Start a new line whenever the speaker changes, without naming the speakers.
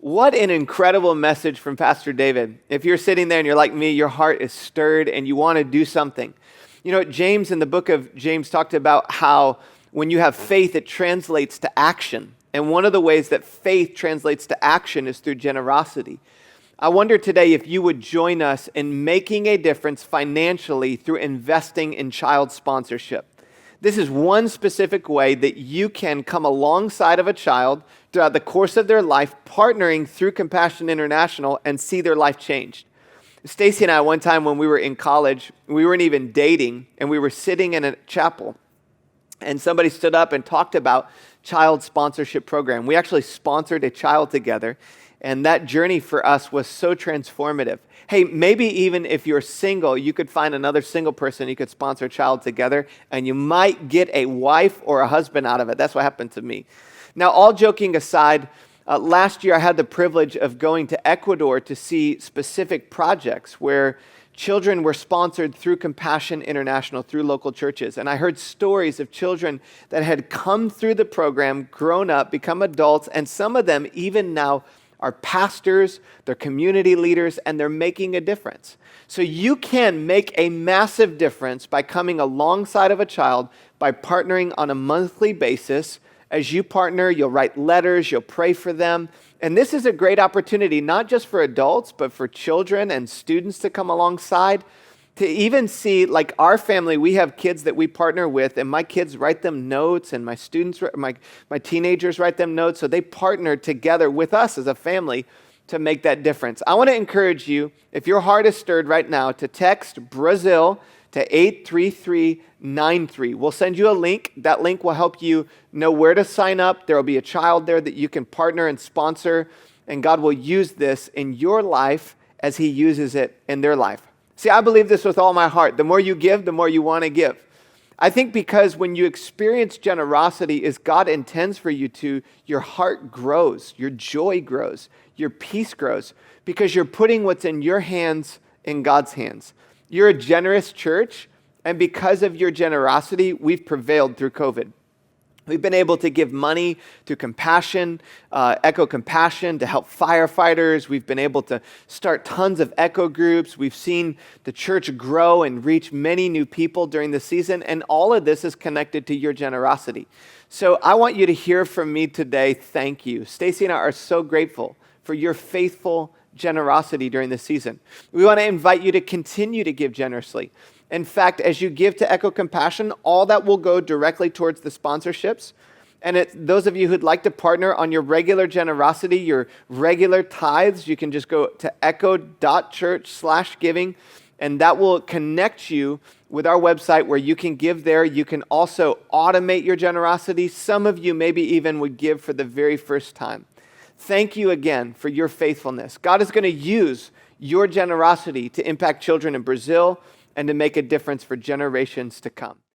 What an incredible message from Pastor David. If you're sitting there and you're like me, your heart is stirred and you want to do something. You know, James in the book of James talked about how when you have faith, it translates to action. And one of the ways that faith translates to action is through generosity. I wonder today if you would join us in making a difference financially through investing in child sponsorship. This is one specific way that you can come alongside of a child throughout the course of their life, partnering through Compassion International and see their life changed. Stacy and I, one time when we were in college, we weren't even dating, and we were sitting in a chapel, and somebody stood up and talked about child sponsorship program. We actually sponsored a child together, and that journey for us was so transformative. Hey, maybe even if you're single, you could find another single person, you could sponsor a child together, and you might get a wife or a husband out of it. That's what happened to me. Now, all joking aside, last year I had the privilege of going to Ecuador to see specific projects where children were sponsored through Compassion International, through local churches. And I heard stories of children that had come through the program, grown up, become adults, and some of them even now are pastors, they're community leaders, and they're making a difference. So you can make a massive difference by coming alongside of a child, by partnering on a monthly basis. As you partner, you'll write letters, you'll pray for them. And this is a great opportunity, not just for adults, but for children and students to come alongside, to even see, like our family, we have kids that we partner with, and my kids write them notes, and my students, my teenagers write them notes, so they partner together with us as a family to make that difference. I want to encourage you, if your heart is stirred right now, to text Brazil to 83393. We'll send you a link. That link will help you know where to sign up. There will be a child there that you can partner and sponsor, and God will use this in your life as He uses it in their life. See, I believe this with all my heart. The more you give, the more you want to give. I think because when you experience generosity as God intends for you to, your heart grows, your joy grows, your peace grows, because you're putting what's in your hands in God's hands. You're a generous church, and because of your generosity, we've prevailed through COVID. We've been able to give money to Compassion, Echo Compassion, to help firefighters. We've been able to start tons of Echo groups. We've seen the church grow and reach many new people during the season, and all of this is connected to your generosity. So I want you to hear from me today, thank you. Stacy and I are so grateful for your faithful generosity during this season. We want to invite you to continue to give generously. In fact, as you give to Echo Compassion, all that will go directly towards the sponsorships. And those of you who'd like to partner on your regular generosity, your regular tithes, you can just go to Echo.Church/giving, and that will connect you with our website where you can give there. You can also automate your generosity. Some of you maybe even would give for the very first time. Thank you again for your faithfulness. God is going to use your generosity to impact children in Brazil and to make a difference for generations to come.